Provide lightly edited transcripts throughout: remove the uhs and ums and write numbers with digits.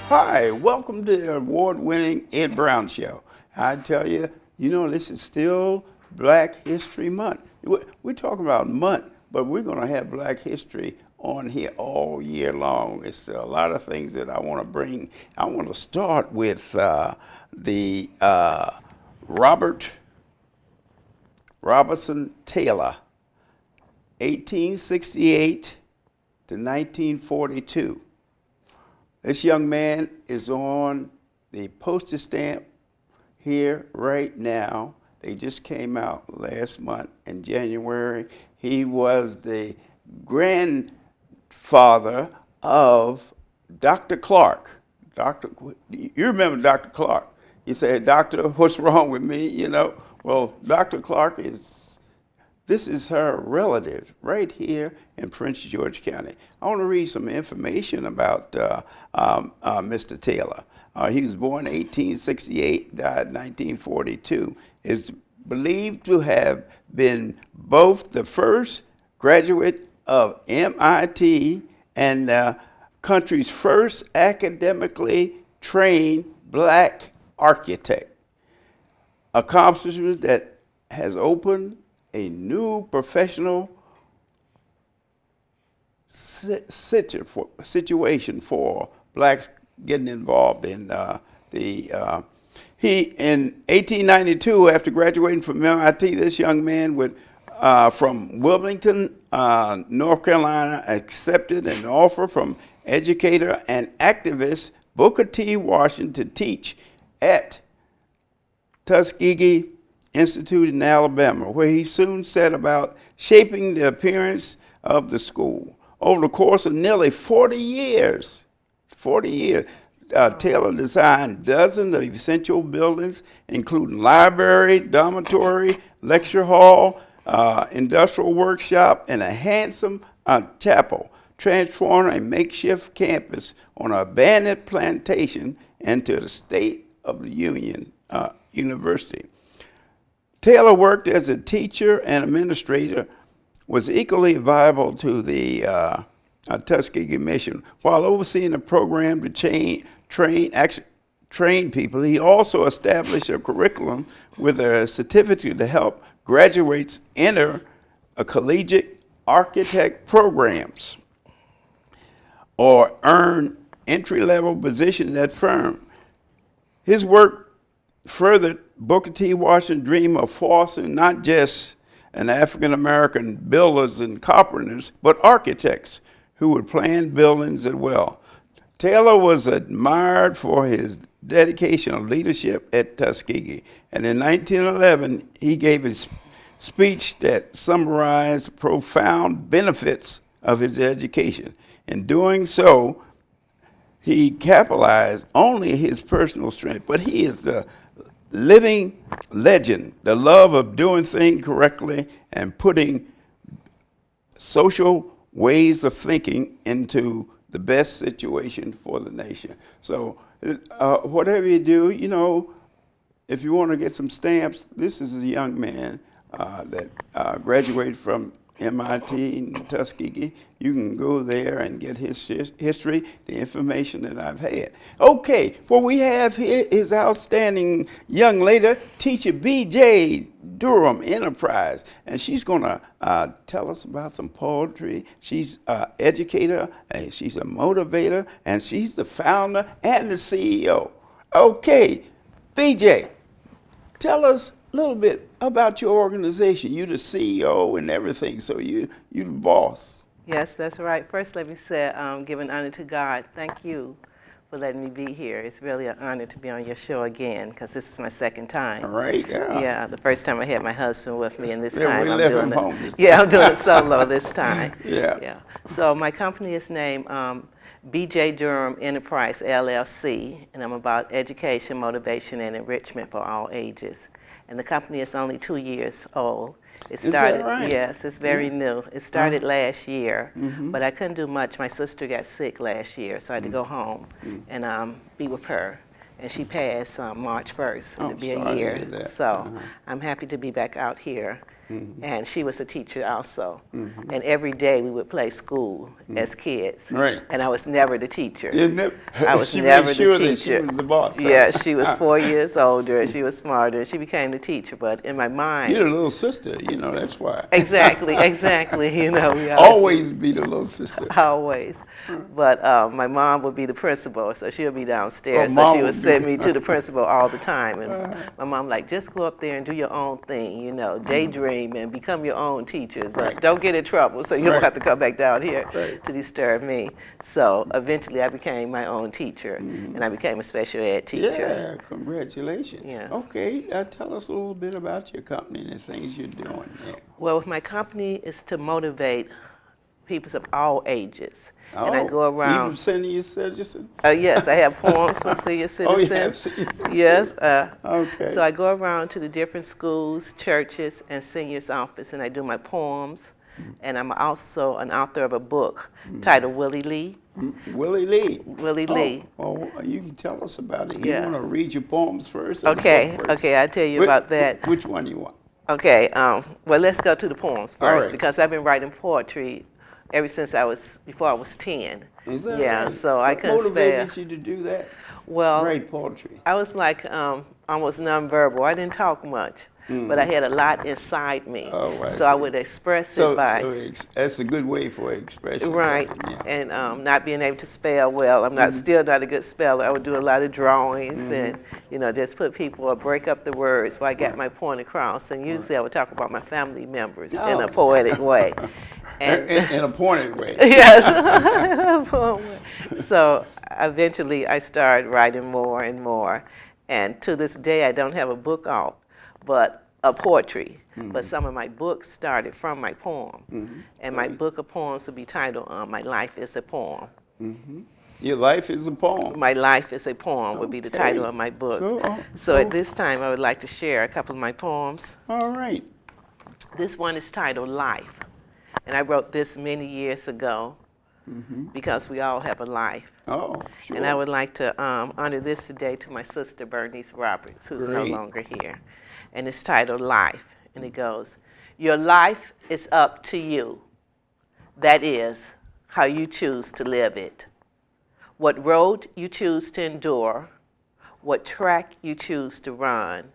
Hi, welcome to the award-winning Ed Brown Show. I tell you, this is still Black History Month. We're talking about month, but we're going to have Black History on here all year long. It's a lot of things that I want to bring. I want to start with the Robert Robertson Taylor, 1868 to 1942. This young man is on the postage stamp here right now. They just came out last month in January. He was the grandfather of Dr. Clark. You remember Dr. Clark? You say, Doctor, what's wrong with me? Well, Dr. Clark this is her relative right here in Prince George County. I want to read some information about Mr. Taylor. He was born in 1868, died in 1942. Is believed to have been both the first graduate of MIT and the country's first academically trained black architect. Accomplishment that has opened a new professional situation for blacks getting involved in he in 1892, after graduating from MIT, this young man from Wilmington, North Carolina, accepted an offer from educator and activist Booker T. Washington to teach at Tuskegee Institute in Alabama, where he soon set about shaping the appearance of the school. Over the course of nearly 40 years, Taylor designed dozens of essential buildings, including library, dormitory, lecture hall, industrial workshop, and a handsome chapel, transforming a makeshift campus on an abandoned plantation into the State of the Union University. Taylor worked as a teacher and administrator, was equally viable to the Tuskegee mission. While overseeing a program to train people, he also established a curriculum with a certificate to help graduates enter a collegiate architect programs or earn entry-level positions at firm. His work furthered Booker T. Washington's dream of fostering not just an African-American builders and carpenters, but architects who would plan buildings as well. Taylor was admired for his dedication of leadership at Tuskegee, and in 1911, he gave a speech that summarized the profound benefits of his education. In doing so, he capitalized only his personal strength, but he is the living legend, the love of doing things correctly and putting social ways of thinking into the best situation for the nation. So whatever you do, if you want to get some stamps, this is a young man that graduated from MIT and Tuskegee. You can go there and get his history, the information that I've had. Okay, what we have here is outstanding young lady, teacher B.J. Durham Enterprise, and she's going to tell us about some poetry. She's an educator, and she's a motivator, and she's the founder and the CEO. Okay, B.J., tell us a little bit about your organization. You're the CEO and everything, so you're the boss. Yes, that's right. First, let me say, giving honor to God, thank you for letting me be here. It's really an honor to be on your show again, because this is my second time. All right, yeah. Yeah, the first time I had my husband with me, and this Yeah, time we I'm left doing him it. home this Yeah, I'm doing it solo this time. Yeah. So my company is named BJ Durham Enterprise, LLC, and I'm about education, motivation, and enrichment for all ages. And the company is only 2 years old. It started, is that right? Yes, it's very new. It started last year, but I couldn't do much. My sister got sick last year, so I had to go home and be with her. And she passed March 1st. It'll be a year. So I'm happy to be back out here and she was a teacher also. And every day we would play school as kids. Right. And I was never the teacher. I was never sure the that she teacher. was the boss. Huh? Yeah, she was 4 years older, and she was smarter, and she became the teacher. But in my mind, You're the little sister, you know, that's why. exactly, you know, we Always be the little sister. always. But my mom would be the principal, so she'll be downstairs. Oh, So Mom she would would send be- me to the principal all the time. And my mom like, just go up there and do your own thing, you know, daydream and become your own teacher. But Right. don't get in trouble, so you don't Right. have to come back down here Right. to disturb me. So eventually I became my own teacher, and I became a special ed teacher. Yeah, congratulations. Yeah. Okay, tell us a little bit about your company and the things you're doing there. Well, my company is to motivate people of all ages. And I go around. Even senior citizens? Yes, I have poems for senior citizens. Oh, you have senior Yes. Okay. So I go around to the different schools, churches, and seniors' office, and I do my poems. And I'm also an author of a book titled Willie Lee. Willie Lee. Willie Lee. Oh, you can tell us about it. Yeah. You want to read your poems first? or the Okay, book first? okay, I'll tell you about that. Which one you want? Okay, well, let's go to the poems All first, right. because I've been writing poetry ever since before I was 10. Is that Yeah, right? so I What couldn't spare. motivated you to do that? Well, Write poetry. I was like almost nonverbal. I didn't talk much, but I had a lot inside me. Oh, I so I see. would express So, it by, that's a good way for expressing right, something, yeah. and not being able to spell well. I'm not still not a good speller. I would do a lot of drawings and, you know, just put people or break up the words while I got my point across. And usually I would talk about my family members in Oh. a poetic way. In a pointed way. Yes. So eventually I started writing more and more. And to this day, I don't have a book out, but a poetry. But some of my books started from my poem. And my book of poems will be titled My Life is a Poem. Your life is a poem. My Life is a Poem would be the Okay. title of my book. So at this time, I would like to share a couple of my poems. All right. This one is titled Life. And I wrote this many years ago because we all have a life. Oh, sure. And I would like to honor this today to my sister, Bernice Roberts, who's no Great. longer here. And it's titled Life. And it goes, your life is up to you. That is, how you choose to live it. What road you choose to endure, what track you choose to run,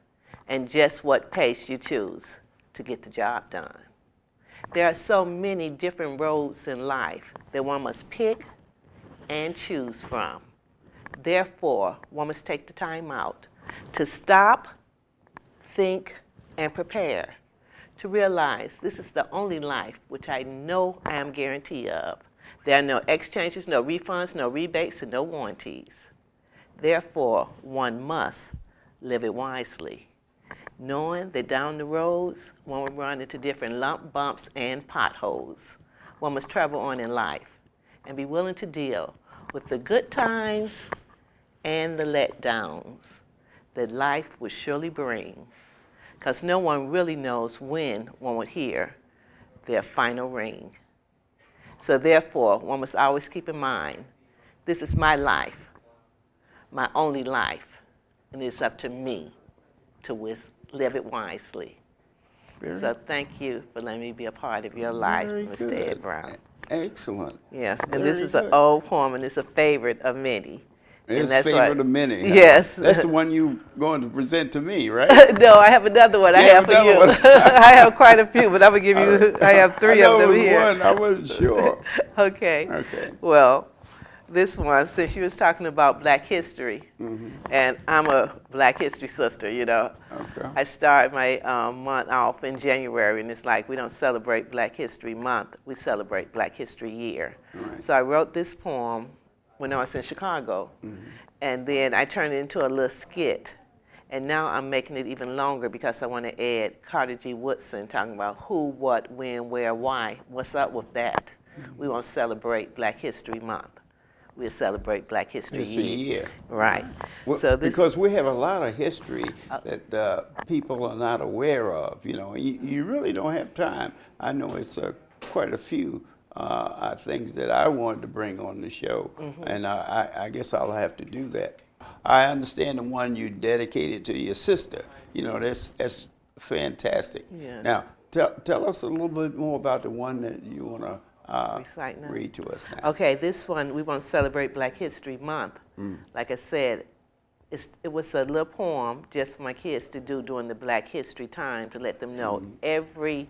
and just what pace you choose to get the job done. There are so many different roads in life that one must pick and choose from. Therefore, one must take the time out to stop, think, and prepare to realize this is the only life which I know I am guaranteed of. There are no exchanges, no refunds, no rebates, and no warranties. Therefore, one must live it wisely, knowing that down the roads, one will run into different lump bumps and potholes. One must travel on in life and be willing to deal with the good times and the letdowns that life will surely bring, because no one really knows when one will hear their final ring. So therefore, one must always keep in mind, this is my life, my only life, and it's up to me to live it wisely. So thank you for letting me be a part of your life, Very Mr. good. Ed Brown. Excellent. Yes, and Very this is an good. old poem, and it's a favorite of many. It's that's favorite why- of many. huh? Yes. That's the one you going to present to me, right? No, I have another one I You have have for you. another one? I have quite a few, but I'm going to give you, I have three I know of them it was here. one. I wasn't sure. Okay. Okay. Well, this one, since you was talking about Black history, and I'm a Black history sister, you know. Okay. I started my month off in January, and it's like we don't celebrate Black History Month, we celebrate Black History Year. Right. So I wrote this poem when I was in Chicago, and then I turned it into a little skit. And now I'm making it even longer because I want to add Carter G. Woodson talking about who, what, when, where, why. What's up with that? We won't celebrate Black History Month. We'll celebrate Black History History Year. Year. Right. Well, So this, because we have a lot of history that people are not aware of. You know, you really don't have time. I know it's quite a few things that I wanted to bring on the show, and I guess I'll have to do that. I understand the one you dedicated to your sister. You know, that's fantastic. Yeah. Now, tell us a little bit more about the one that you want to Recite now. read to us now. Okay, this one, we want to celebrate Black History Month. Like I said, it was a little poem just for my kids to do during the Black History time to let them know every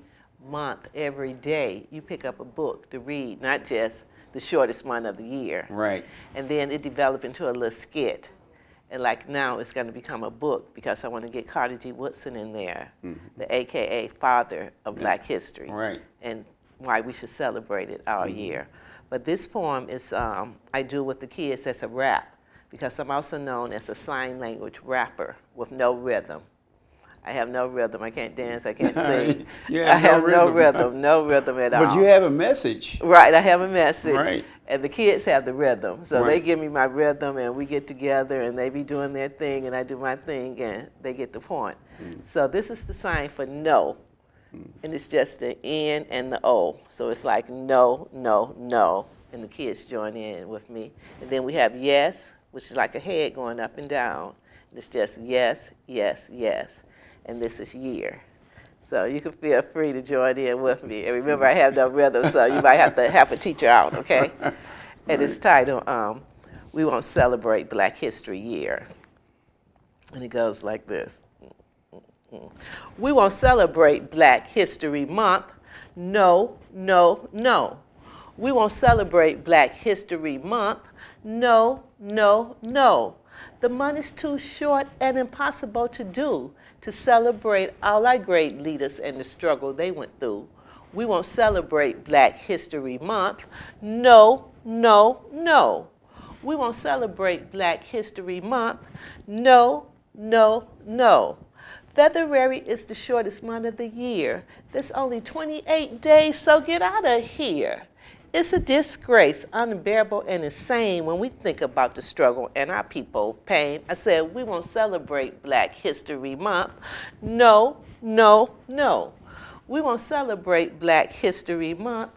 month, every day, you pick up a book to read, not just the shortest month of the year. Right. And then it developed into a little skit. And like now it's going to become a book because I want to get Carter G. Woodson in there, the AKA father of Black history. Right. And why we should celebrate it all year. But this poem is, I do with the kids as a rap because I'm also known as a sign language rapper with no rhythm. I have no rhythm. I can't dance. I can't sing. I have no rhythm at all. But you have a message. Right, I have a message. Right. And the kids have the rhythm. So they give me my rhythm and we get together and they be doing their thing and I do my thing and they get the point. So this is the sign for no. And it's just the N and the O. So it's like no, no, no. And the kids join in with me. And then we have yes, which is like a head going up and down. And it's just yes, yes, yes. And this is year. So you can feel free to join in with me. And remember, I have no rhythm, so you might have to help a teacher out, okay? And it's titled, We Won't Celebrate Black History Year. And it goes like this. We won't celebrate Black History Month. No, no, no. We won't celebrate Black History Month. No, no, no. The month is too short and impossible to do to celebrate all our great leaders and the struggle they went through. We won't celebrate Black History Month. No, no, no. We won't celebrate Black History Month. No, no, no. February is the shortest month of the year. There's only 28 days, so get out of here. It's a disgrace, unbearable, and insane when we think about the struggle and our people pain. I said, we won't celebrate Black History Month. No, no, no. We won't celebrate Black History Month.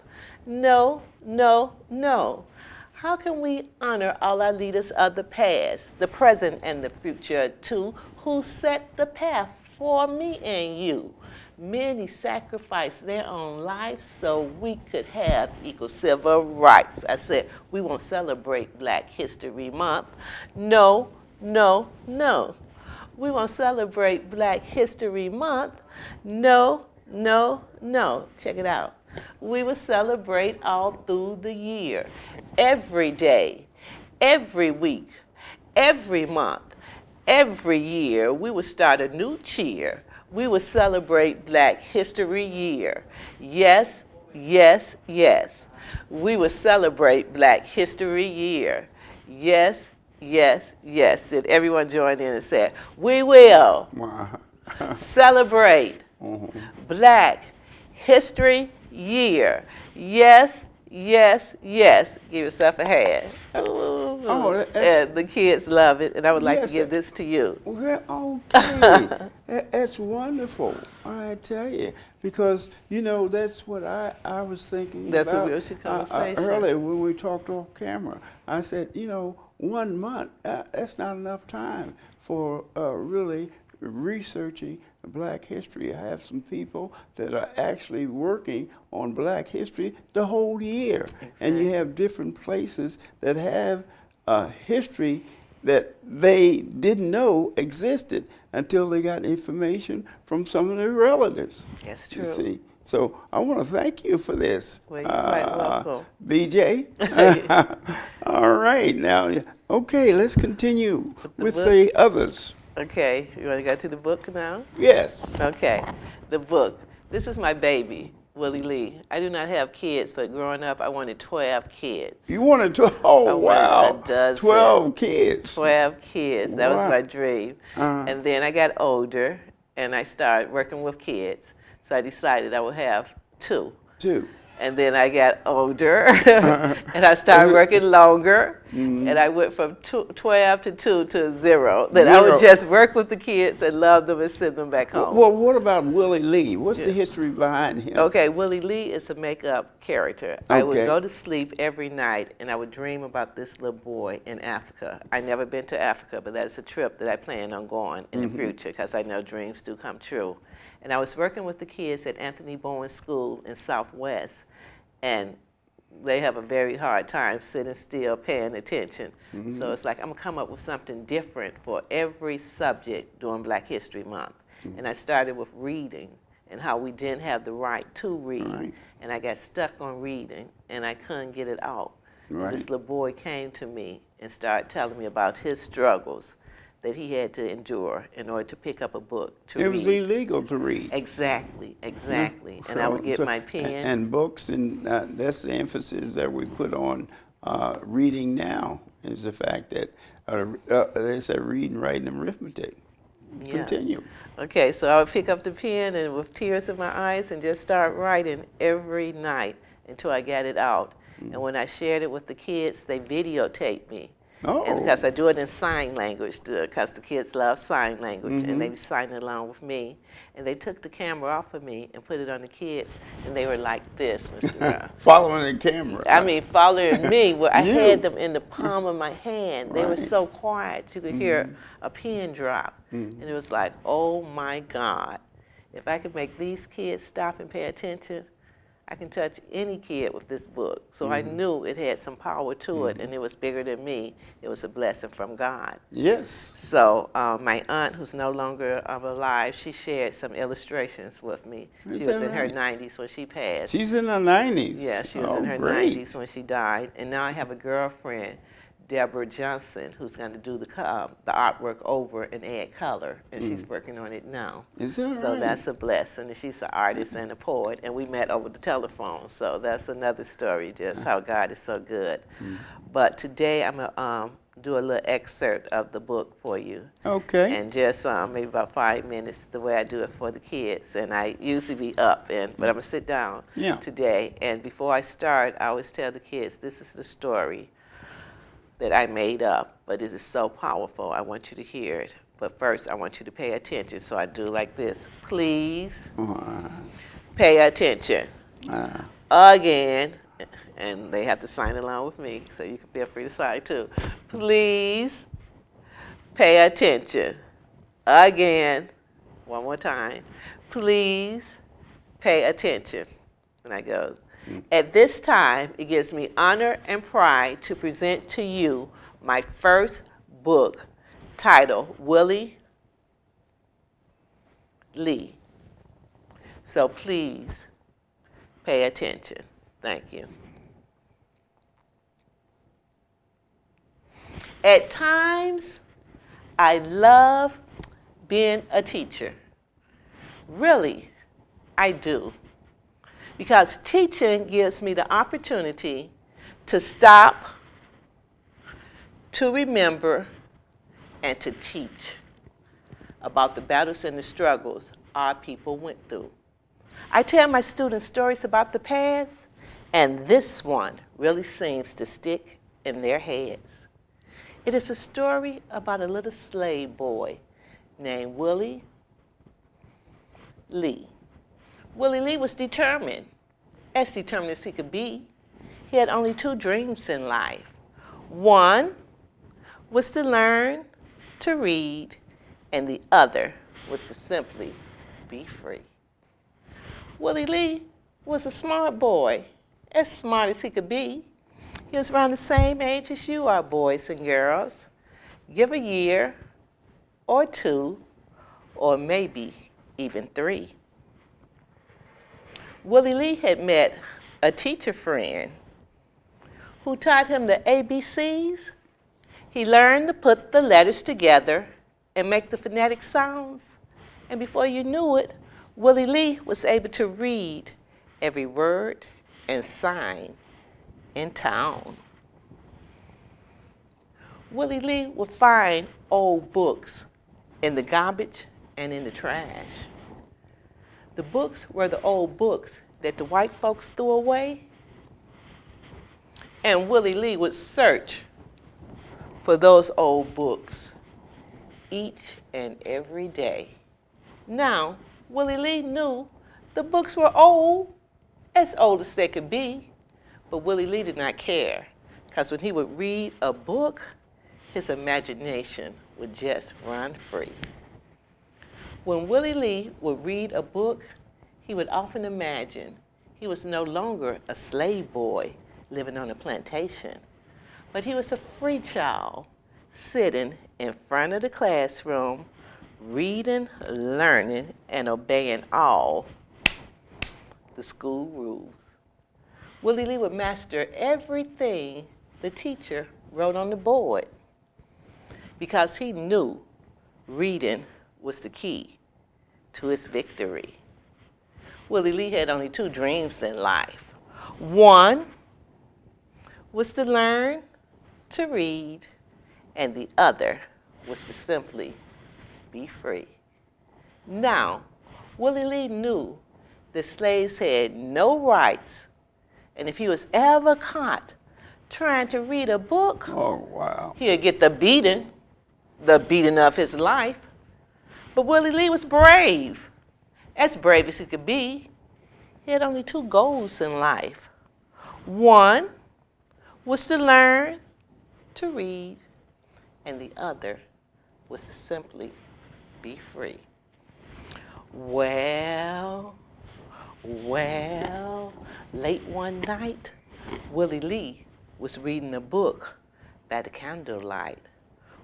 No, no, no. How can we honor all our leaders of the past, the present, and the future too, who set the path for me and you? Many sacrificed their own lives so we could have equal civil rights. I said, we won't celebrate Black History Month. No, no, no. We won't celebrate Black History Month. No, no, no. Check it out. We will celebrate all through the year, every day, every week, every month, every year. We will start a new cheer. We will celebrate Black History Year. Yes, yes, yes. We will celebrate Black History Year. Yes, yes, yes. Did everyone join in and say, we will celebrate Black History Year. Yes, yes, yes. Give yourself a hand. And the kids love it, and I would like to give this to you. Well, okay. That's wonderful, I tell you, because, you know, that's what I was thinking that's about. What we should conversation. Earlier when we talked off camera. I said, you know, 1 month, that's not enough time for really researching Black history. I have some people that are actually working on Black history the whole year. Exactly. And you have different places that have history that they didn't know existed until they got information from some of their relatives. That's true. You see? So I want to thank you for this. Well, you're quite welcome. BJ. All right. Now, okay, let's continue with the others. Okay, you want to go to the book now? Yes. Okay, the book. This is my baby, Willie Lee. I do not have kids, but growing up, I wanted 12 kids. You wanted 12? Oh, wow. 12 kids. 12 kids. That was my dream. And then I got older, and I started working with kids. So I decided I would have 2. 2. And then I got older, and I started working longer, and I went from 12 to 2 to 0. Then I would just work with the kids and love them and send them back home. Well, what about Willie Lee? What's the history behind him? Okay, Willie Lee is a makeup character. Okay. I would go to sleep every night, and I would dream about this little boy in Africa. I've never been to Africa, but that's a trip that I plan on going in the future because I know dreams do come true. And I was working with the kids at Anthony Bowen School in Southwest, and they have a very hard time sitting still, paying attention. So it's like I'm gonna come up with something different for every subject during Black History Month. And I started with reading and how we didn't have the right to read. And I got stuck on reading, and I couldn't get it out. And this little boy came to me and started telling me about his struggles that he had to endure in order to pick up a book to read. It was illegal to read. Exactly. And I would get my pen. And books, and that's the emphasis that we put on reading now, is the fact that they say reading, writing, and arithmetic. Continue. Okay, so I would pick up the pen and with tears in my eyes and just start writing every night until I got it out. And when I shared it with the kids, they videotaped me. And because I do it in sign language, because the kids love sign language, and they be signing along with me. And they took the camera off of me and put it on the kids, and they were like this, Mr. Brown. Following the camera. I mean, following me, where I had them in the palm of my hand. They were so quiet, you could hear a pin drop. And it was like, oh my God, if I could make these kids stop and pay attention, I can touch any kid with this book. So I knew it had some power to it, and it was bigger than me. It was a blessing from God. Yes. So my aunt, who's no longer alive, she shared some illustrations with me. She was in her 90s when she passed. She's in her 90s? Yeah, she was in her 90s when she died. And now I have a girlfriend, Deborah Johnson, who's going to do the artwork over and add color, and she's working on it now. Is that right? So that's a blessing, and she's an artist and a poet, and we met over the telephone, so that's another story, just how God is so good. But today I'm going to do a little excerpt of the book for you. Okay. And just maybe about 5 minutes, the way I do it for the kids, and I usually be up, but I'm going to sit down today, and before I start, I always tell the kids, this is the story that I made up, but it is so powerful. I want you to hear it. But first, I want you to pay attention. So I do like this. Please pay attention. Again, and they have to sign along with me, so you can feel free to sign too. Please pay attention. Again, one more time. Please pay attention. And I go, at this time, it gives me honor and pride to present to you my first book titled Willie Lee. So please pay attention. Thank you. At times, I love being a teacher. Really, I do. Because teaching gives me the opportunity to stop, to remember, and to teach about the battles and the struggles our people went through. I tell my students stories about the past, and this one really seems to stick in their heads. It is a story about a little slave boy named Willie Lee. Willie Lee was determined, as determined as he could be. He had only 2 dreams in life. One was to learn to read, and the other was to simply be free. Willie Lee was a smart boy, as smart as he could be. He was around the same age as you are, boys and girls. Give a year or 2, or maybe even 3. Willie Lee had met a teacher friend who taught him the ABCs. He learned to put the letters together and make the phonetic sounds. And before you knew it, Willie Lee was able to read every word and sign in town. Willie Lee would find old books in the garbage and in the trash. The books were the old books that the white folks threw away. And Willie Lee would search for those old books each and every day. Now, Willie Lee knew the books were old as they could be, but Willie Lee did not care, because when he would read a book, his imagination would just run free. When Willie Lee would read a book, he would often imagine he was no longer a slave boy living on a plantation, but he was a free child sitting in front of the classroom, reading, learning, and obeying all the school rules. Willie Lee would master everything the teacher wrote on the board because he knew reading was the key to his victory. Willie Lee had only two dreams in life. One was to learn to read, and the other was to simply be free. Now, Willie Lee knew that slaves had no rights, and if he was ever caught trying to read a book, Oh, wow. he'd get the beating of his life. But Willie Lee was brave, as brave as he could be. He had only two goals in life. One was to learn to read, and the other was to simply be free. Well, late one night, Willie Lee was reading a book by the candlelight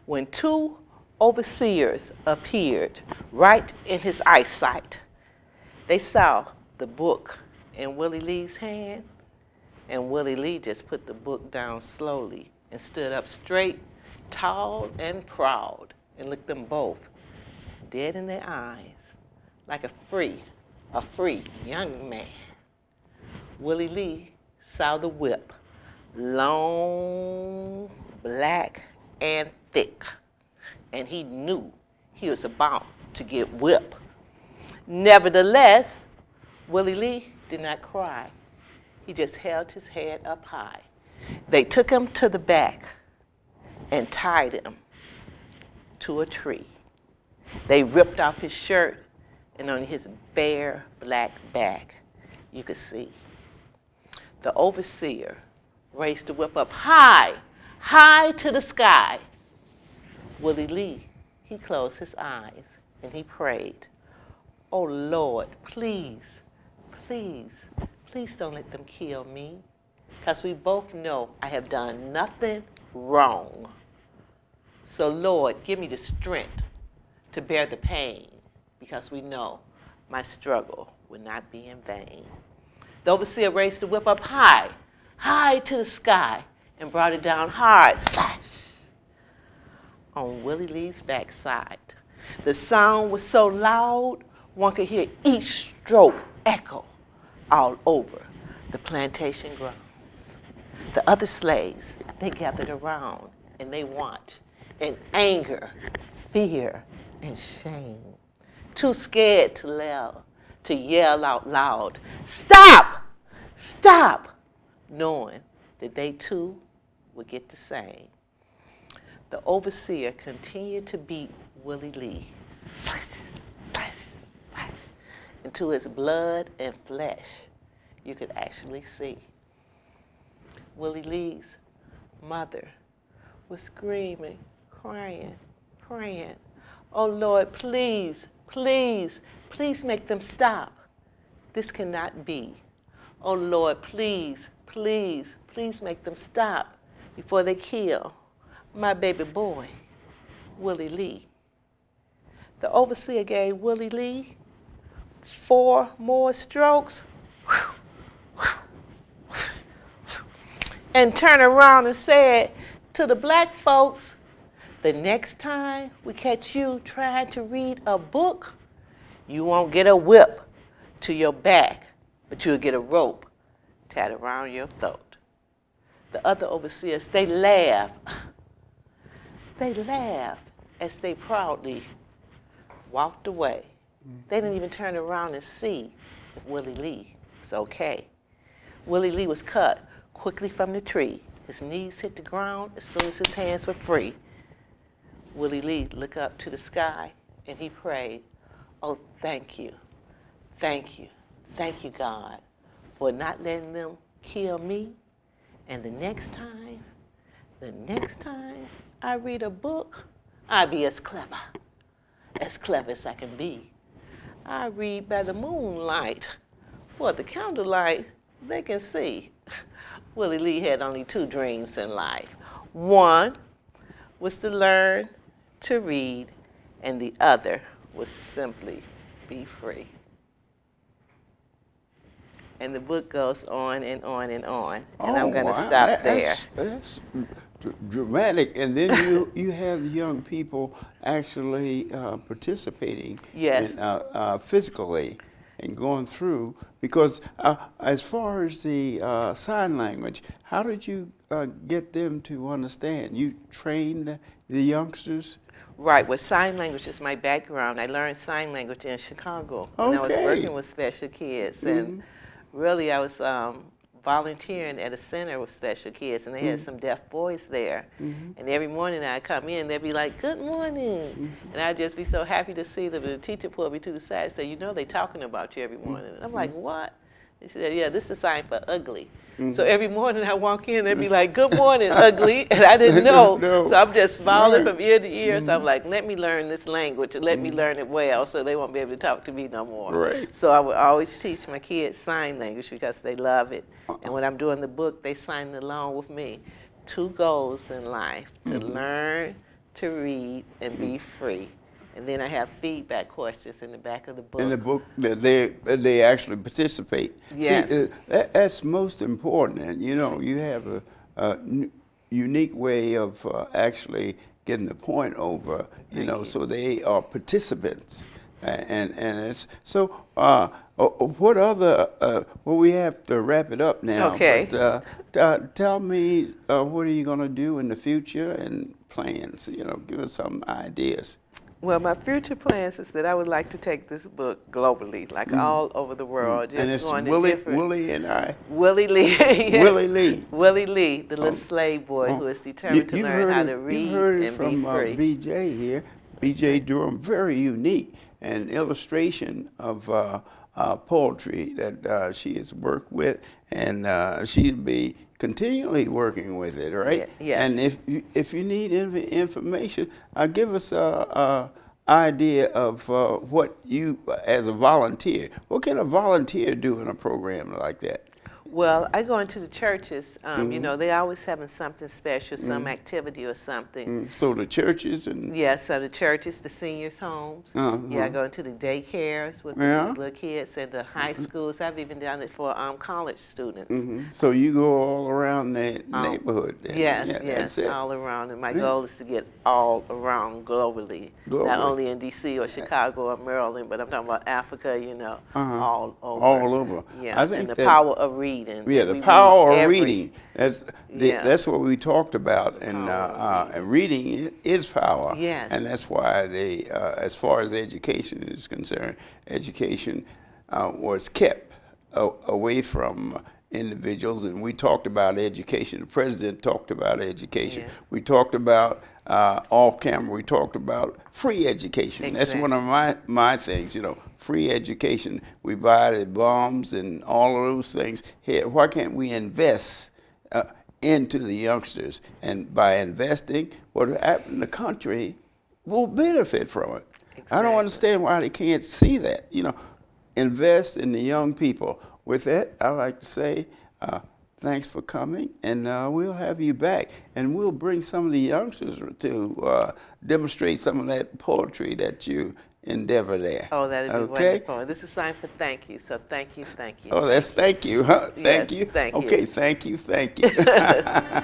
when two overseers appeared right in his eyesight. They saw the book in Willie Lee's hand, and Willie Lee just put the book down slowly and stood up straight, tall and proud, and looked them both dead in their eyes like a free young man. Willie Lee saw the whip, long, black, and thick, and he knew he was about to get whipped. Nevertheless, Willie Lee did not cry. He just held his head up high. They took him to the back and tied him to a tree. They ripped off his shirt, and on his bare black back, you could see. The overseer raised the whip up high, high to the sky. Willie Lee, he closed his eyes and he prayed, "Oh Lord, please, please, please don't let them kill me, because we both know I have done nothing wrong. So Lord, give me the strength to bear the pain, because we know my struggle will not be in vain." The overseer raised the whip up high, high to the sky, and brought it down hard, slash, on Willie Lee's backside. The sound was so loud, one could hear each stroke echo all over the plantation grounds. The other slaves, they gathered around and they watched in anger, fear, and shame, too scared to yell out loud, "Stop! Stop!" knowing that they too would get the same. The overseer continued to beat Willie Lee, slash, slash, slash, into his blood and flesh you could actually see. Willie Lee's mother was screaming, crying, praying, "Oh Lord, please, please, please make them stop. This cannot be. Oh Lord, please, please, please make them stop before they kill my baby boy, Willie Lee." The overseer gave Willie Lee 4 more strokes and turned around and said to the black folks, "The next time we catch you trying to read a book, you won't get a whip to your back, but you'll get a rope tied around your throat." The other overseers, they laughed. They laughed as they proudly walked away. They didn't even turn around and see if Willie Lee was okay. Willie Lee was cut quickly from the tree. His knees hit the ground as soon as his hands were free. Willie Lee looked up to the sky and he prayed, "Oh, thank you, thank you, thank you, God, for not letting them kill me. And the next time I read a book, I'll be as clever as I can be I read by the moonlight, for the candlelight they can see. Willie Lee had only 2 dreams in life. One was to learn to read, and the other was to simply be free. And the book goes on and on and on, and I'm going to stop there. That's dramatic. And then you have the young people actually participating Yes. in, physically and going through. Because as far as the sign language, how did you get them to understand? You trained the youngsters? Right. Well, sign language is my background. I learned sign language in Chicago when I was Okay. working with special kids. And really, I was volunteering at a center with special kids, and they had some deaf boys there. And every morning I'd come in, they'd be like, "Good morning." And I'd just be so happy to see them. And the teacher pulled me to the side and said, "You know, they're talking about you every morning." And I'm like, "What?" And she said, "Yeah, this is a sign for ugly." So every morning I walk in, they'd be like, "Good morning, ugly." And I didn't know. No. So I'm just smiling Right. from ear to ear. So I'm like, let me learn this language and let me learn it well so they won't be able to talk to me no more. Right. So I would always teach my kids sign language because they love it. And when I'm doing the book, they sign along with me. 2 goals in life, to learn to read and be free. And then I have feedback questions in the back of the book. In the book, they actually participate. Yes. See, that's most important. And you know, you have a unique way of actually getting the point over. You know, so they are participants. And it's so. What other? Well, we have to wrap it up now. Okay. But tell me, what are you going to do in the future and plans? You know, give us some ideas. Well, my future plans is that I would like to take this book globally, like all over the world. Just And it's going to Willie different- and I. Willie Lee. Yeah. Willie Lee. Willie Lee, the little slave boy who is determined to learn how to read You've heard it and from be free. BJ here, BJ Durham, very unique, an illustration of poetry that she has worked with, and she'll be continually working with it, right? Yes. And if you need information, give us a idea of what you, as a volunteer, what can a volunteer do in a program like that? Well, I go into the churches. You know, they always having something special, some activity or something. So the churches and Yes, so the churches, the seniors' homes. Yeah, I go into the daycares with Yeah. the little kids and the high schools. I've even done it for college students. so you go all around the neighborhood. Then. Yes, Yeah, yes, that's it. all around. And my goal is to get all around globally, not only in D.C. or Chicago or Maryland, but I'm talking about Africa, you know, all over. All over. Yeah, I think and the that- power of reading. Yeah, We the power read of every- reading. That's what we talked about, and reading is power. Yes. And that's why they, as far as education is concerned, education was kept away from individuals, and we talked about education. The president talked about education. Yes. We talked about off camera. We talked about free education. That's one of my things. You know, free education. We buy the bombs and all of those things. Here, why can't we invest into the youngsters? And by investing, what happened? The country will benefit from it. I don't understand why they can't see that. You know, invest in the young people. With that, I'd like to say thanks for coming, and we'll have you back. And we'll bring some of the youngsters to demonstrate some of that poetry that you endeavor there. Oh, that'd be wonderful. This is time for thank you, so thank you, thank you. Oh, that's thank you, huh? Thank Yes, you? thank you. Okay, thank you, thank you.